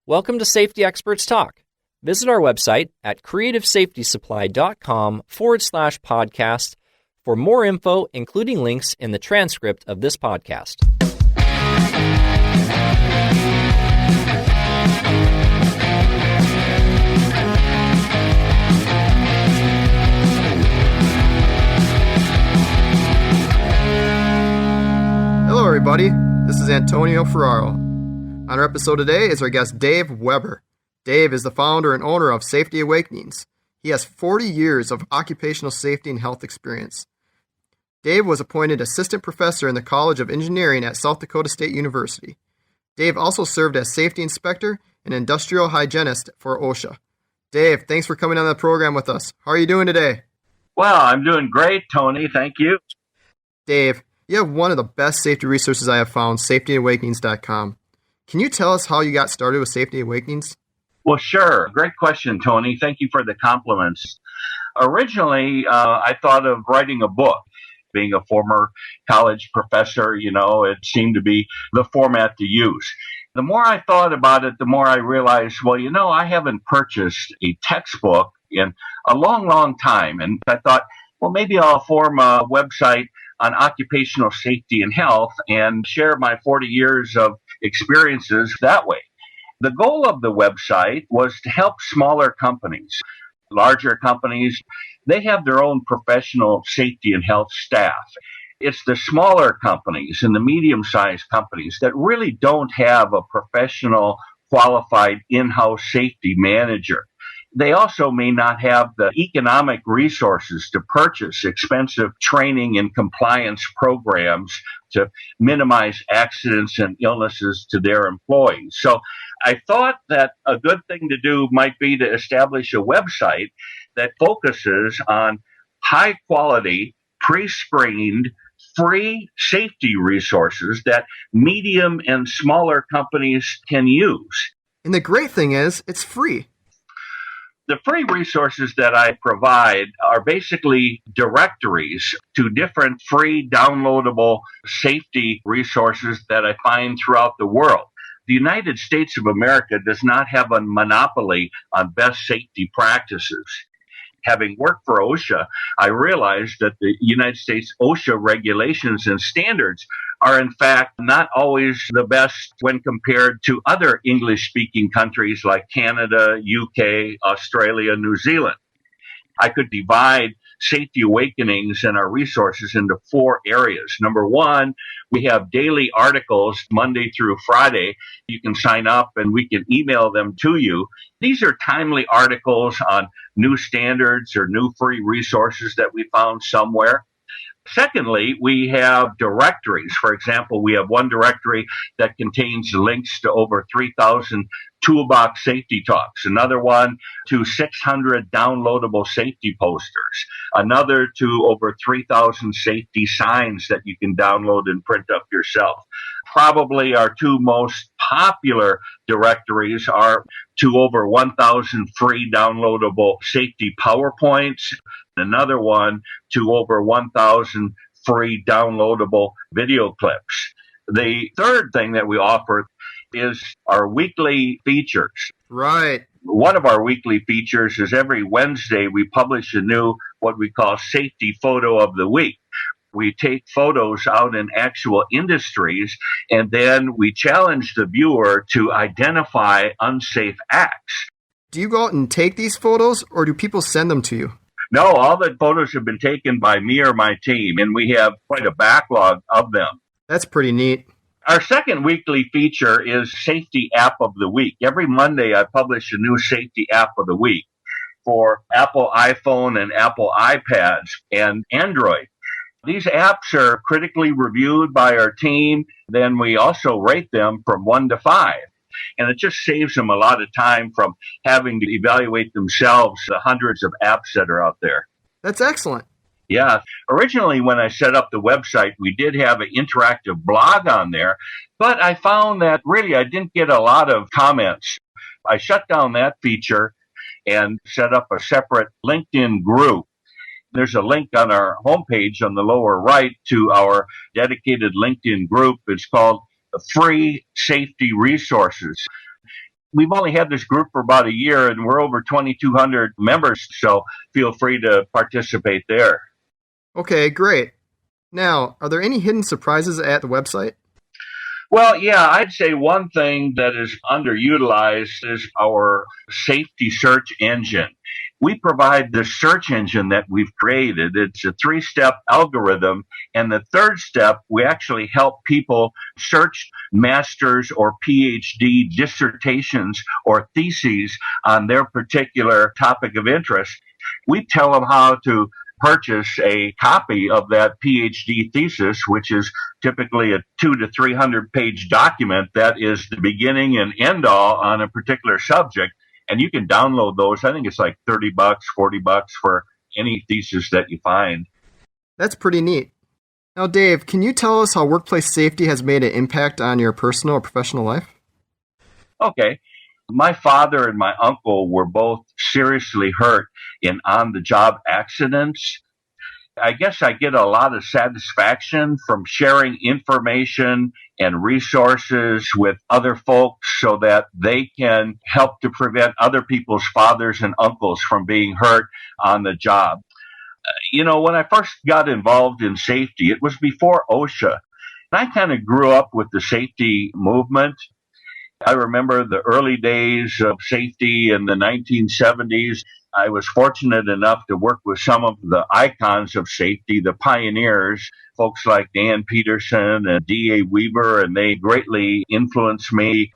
Welcome to Safety Experts Talk. Visit our website at creativesafetysupply.com/podcast for more info, including links in the transcript of this podcast. Hello, everybody. This is Antonio Ferraro. On our episode today is our guest Dave Weber. Dave is the founder and owner of Safety Awakenings. He has 40 years of occupational safety and health experience. Dave was appointed assistant professor in the College of Engineering at South Dakota State University. Dave also served as safety inspector and industrial hygienist for OSHA. Dave, thanks for coming on the program with us. How are you doing today? Well, I'm doing great, Tony. Thank you. Dave, you have one of the best safety resources I have found, safetyawakenings.com. Can you tell us how you got started with Safety Awakenings? Well, sure. Great question, Tony. Thank you for the compliments. Originally, I thought of writing a book. Being a former college professor, it seemed to be the format to use. The more I thought about it, the more I realized, I haven't purchased a textbook in a long, long time. And I thought, maybe I'll form a website on occupational safety and health and share my 40 years of experiences that way. The goal of the website was to help smaller companies. Larger companies, they have their own professional safety and health staff. It's the smaller companies and the medium-sized companies that really don't have a professional, qualified in-house safety manager. They also may not have the economic resources to purchase expensive training and compliance programs to minimize accidents and illnesses to their employees. So I thought that a good thing to do might be to establish a website that focuses on high quality, pre-screened, free safety resources that medium and smaller companies can use. And the great thing is, it's free. The free resources that I provide are basically directories to different free downloadable safety resources that I find throughout the world. The United States of America does not have a monopoly on best safety practices. Having worked for OSHA, I realized that the United States OSHA regulations and standards are in fact not always the best when compared to other English-speaking countries like Canada, UK, Australia, New Zealand. I could divide Safety Awakenings and our resources into 4 areas. Number 1, we have daily articles Monday through Friday. You can sign up and we can email them to you. These are timely articles on new standards or new free resources that we found somewhere. Secondly, we have directories. For example, we have one directory that contains links to over 3,000 toolbox safety talks, another one to 600 downloadable safety posters, another to over 3,000 safety signs that you can download and print up yourself. Probably our 2 most popular directories are to over 1,000 free downloadable safety PowerPoints, another one to over 1,000 free downloadable video clips. The third thing that we offer is our weekly features. Right. One of our weekly features is every Wednesday we publish a new, what we call safety photo of the week. We take photos out in actual industries, and then we challenge the viewer to identify unsafe acts. Do you go out and take these photos, or do people send them to you? No, all the photos have been taken by me or my team, and we have quite a backlog of them. That's pretty neat. Our second weekly feature is Safety App of the Week. Every Monday, I publish a new Safety App of the Week for Apple iPhone and Apple iPads and Android. These apps are critically reviewed by our team. Then we also rate them from 1 to 5. And it just saves them a lot of time from having to evaluate themselves the hundreds of apps that are out there. That's excellent. Yeah. Originally, when I set up the website, we did have an interactive blog on there, but I found that really I didn't get a lot of comments. I shut down that feature and set up a separate LinkedIn group. There's a link on our homepage on the lower right to our dedicated LinkedIn group. It's called Free Safety Resources. we've only had this group for about a year and we're over 2,200 members. So feel free to participate there. Okay, great. Now, are there any hidden surprises at the website? Well, yeah, I'd say one thing that is underutilized is our safety search engine. We provide the search engine that we've created. It's a 3-step algorithm. And the third step, we actually help people search master's or PhD dissertations or theses on their particular topic of interest. We tell them how to purchase a copy of that PhD thesis, which is typically a 200 to 300 page document that is the beginning and end all on a particular subject. And you can download those. I think it's like $30, $40 for any thesis that you find. That's pretty neat. Now, Dave, can you tell us how workplace safety has made an impact on your personal or professional life? Okay. My father and my uncle were both seriously hurt in on-the-job accidents. I guess I get a lot of satisfaction from sharing information and resources with other folks so that they can help to prevent other people's fathers and uncles from being hurt on the job. When I first got involved in safety, it was before OSHA. And I kind of grew up with the safety movement. I remember the early days of safety in the 1970s. I was fortunate enough to work with some of the icons of safety, the pioneers, folks like Dan Peterson and D.A. Weaver, and they greatly influenced me.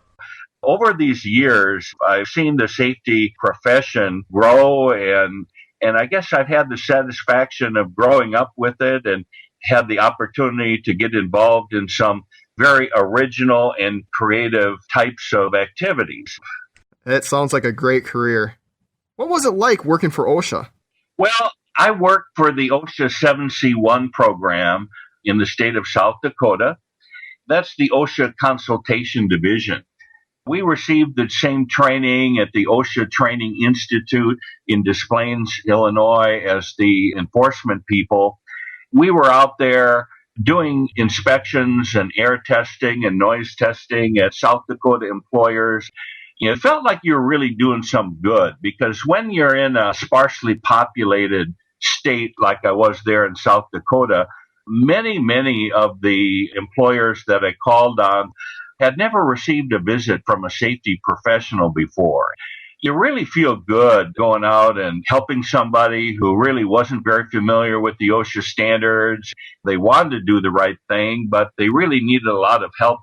Over these years, I've seen the safety profession grow, and I guess I've had the satisfaction of growing up with it and had the opportunity to get involved in some very original and creative types of activities. That sounds like a great career. What was it like working for OSHA? Well, I worked for the OSHA 7C1 program in the state of South Dakota. That's the OSHA Consultation Division. We received the same training at the OSHA Training Institute in Des Plaines, Illinois, as the enforcement people. We were out there doing inspections and air testing and noise testing at South Dakota employers. It felt like you were really doing some good, because when you're in a sparsely populated state like I was there in South Dakota, many of the employers that I called on had never received a visit from a safety professional before. You really feel good going out and helping somebody who really wasn't very familiar with the OSHA standards. They wanted to do the right thing, but they really needed a lot of help.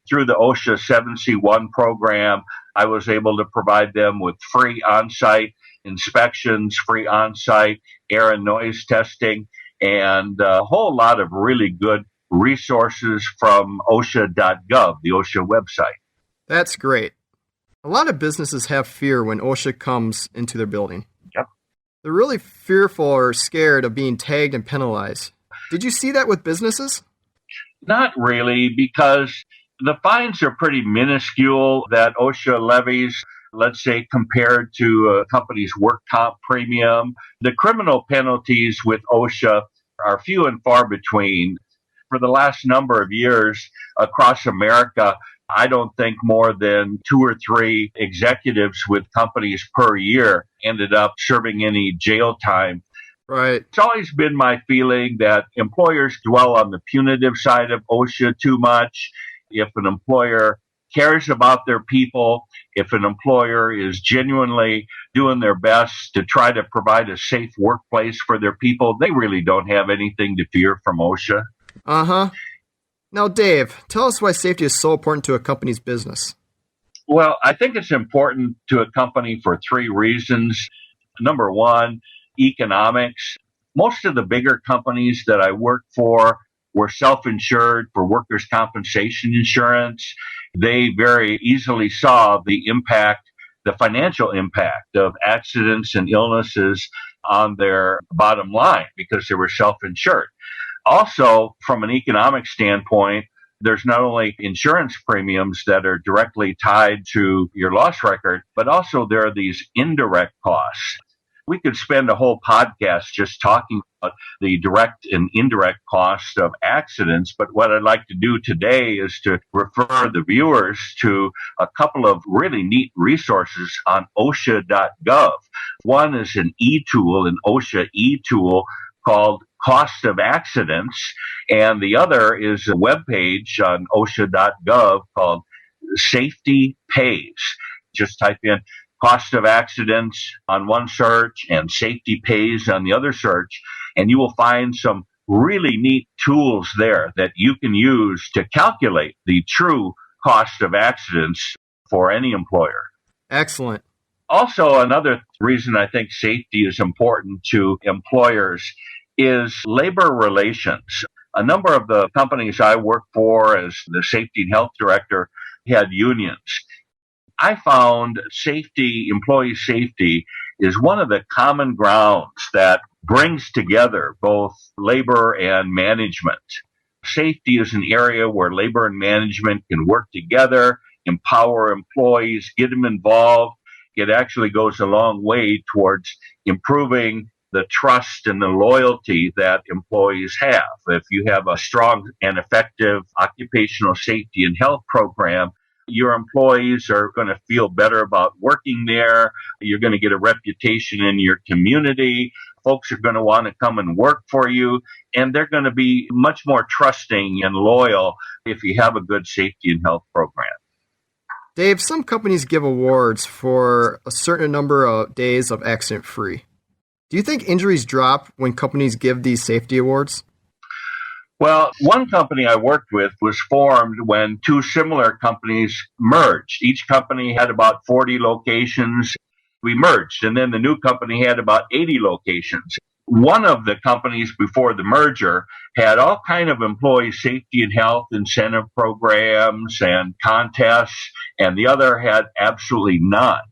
Through the OSHA 7C1 program, I was able to provide them with free on-site inspections, free on-site air and noise testing, and a whole lot of really good resources from OSHA.gov, the OSHA website. That's great. A lot of businesses have fear when OSHA comes into their building. Yep. They're really fearful or scared of being tagged and penalized. Did you see that with businesses? Not really, because the fines are pretty minuscule that OSHA levies, let's say, compared to a company's work comp premium. The criminal penalties with OSHA are few and far between. For the last number of years across America, I don't think more than 2 or 3 executives with companies per year ended up serving any jail time. Right. It's always been my feeling that employers dwell on the punitive side of OSHA too much. If an employer cares about their people, if an employer is genuinely doing their best to try to provide a safe workplace for their people, they really don't have anything to fear from OSHA. Uh-huh. Now, Dave, tell us why safety is so important to a company's business. Well, I think it's important to a company for 3 reasons. Number one, economics. Most of the bigger companies that I worked for were self-insured for workers' compensation insurance. They very easily saw the impact, the financial impact of accidents and illnesses on their bottom line because they were self-insured. Also, from an economic standpoint, there's not only insurance premiums that are directly tied to your loss record, but also there are these indirect costs. We could spend a whole podcast just talking about the direct and indirect cost of accidents. But what I'd like to do today is to refer the viewers to a couple of really neat resources on OSHA.gov. One is an e-tool, an OSHA e-tool called Cost of Accidents. And the other is a webpage on OSHA.gov called Safety Pays. Just type in cost of accidents on one search and safety pays on the other search, and you will find some really neat tools there that you can use to calculate the true cost of accidents for any employer. Excellent. Also, another reason I think safety is important to employers is labor relations. A number of the companies I work for as the safety and health director had unions. I found employee safety is one of the common grounds that brings together both labor and management. Safety is an area where labor and management can work together, empower employees, get them involved. It actually goes a long way towards improving the trust and the loyalty that employees have. If you have a strong and effective occupational safety and health program, your employees are going to feel better about working there. You're going to get a reputation in your community. Folks are going to want to come and work for you, and they're going to be much more trusting and loyal if you have a good safety and health program. Dave, some companies give awards for a certain number of days of accident-free. Do you think injuries drop when companies give these safety awards? Well, one company I worked with was formed when two similar companies merged. Each company had about 40 locations. We merged, and then the new company had about 80 locations. One of the companies before the merger had all kind of employee safety and health incentive programs and contests, and the other had absolutely none.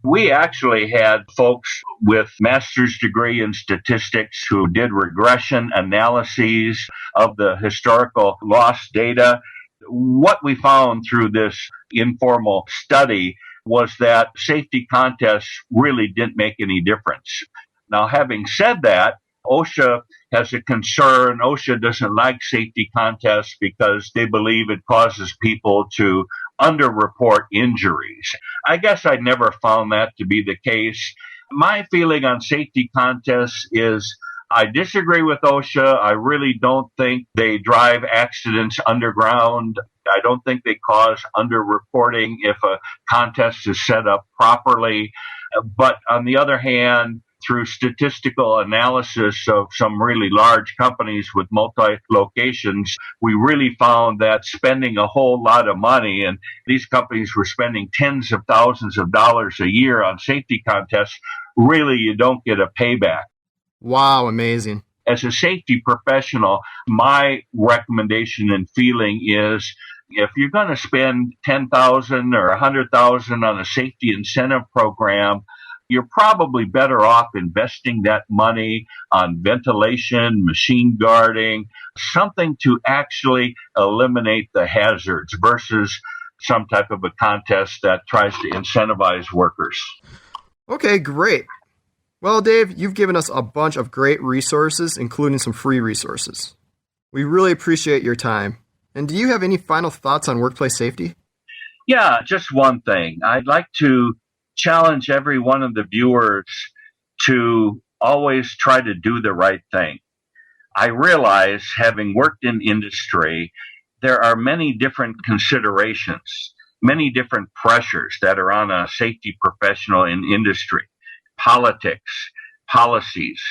We actually had folks with master's degree in statistics who did regression analyses of the historical lost data. What we found through this informal study was that safety contests really didn't make any difference. Now, having said that, OSHA has a concern. OSHA doesn't like safety contests because they believe it causes people to underreport injuries. I guess I never found that to be the case. My feeling on safety contests is I disagree with OSHA. I really don't think they drive accidents underground. I don't think they cause underreporting if a contest is set up properly. But on the other hand, through statistical analysis of some really large companies with multi-locations, we really found that spending a whole lot of money, and these companies were spending tens of thousands of dollars a year on safety contests, really you don't get a payback. Wow, amazing. As a safety professional, my recommendation and feeling is if you're going to spend $10,000 or $100,000 on a safety incentive program, you're probably better off investing that money on ventilation, machine guarding, something to actually eliminate the hazards versus some type of a contest that tries to incentivize workers. Okay, great. Well, Dave, you've given us a bunch of great resources, including some free resources. We really appreciate your time. And do you have any final thoughts on workplace safety? Yeah, just one thing. I'd like to challenge every one of the viewers to always try to do the right thing. I realize, having worked in industry, there are many different considerations, many different pressures that are on a safety professional in industry. Politics, policies,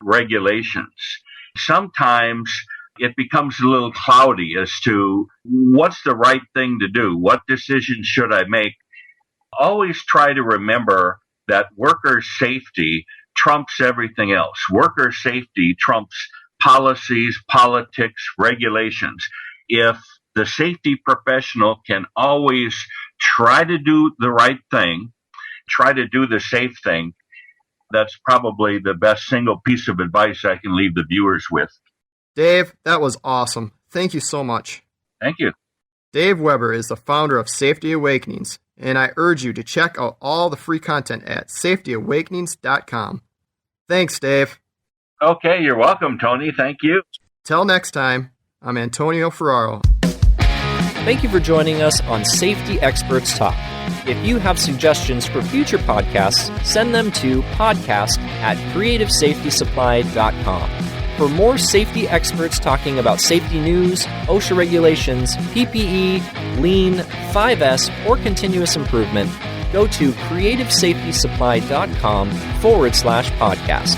regulations. Sometimes it becomes a little cloudy as to what's the right thing to do, what decision should I make. Always try to remember that worker safety trumps everything else. Worker safety trumps policies, politics, regulations. If the safety professional can always try to do the right thing, try to do the safe thing, that's probably the best single piece of advice I can leave the viewers with. Dave, that was awesome. Thank you so much. Thank you. Dave Weber is the founder of Safety Awakenings, and I urge you to check out all the free content at safetyawakenings.com. Thanks, Dave. Okay, you're welcome, Tony. Thank you. Till next time, I'm Antonio Ferraro. Thank you for joining us on Safety Experts Talk. If you have suggestions for future podcasts, send them to podcast@creativesafetysupply.com. For more safety experts talking about safety news, OSHA regulations, PPE, Lean, 5S, or continuous improvement, go to creativesafetysupply.com/podcast.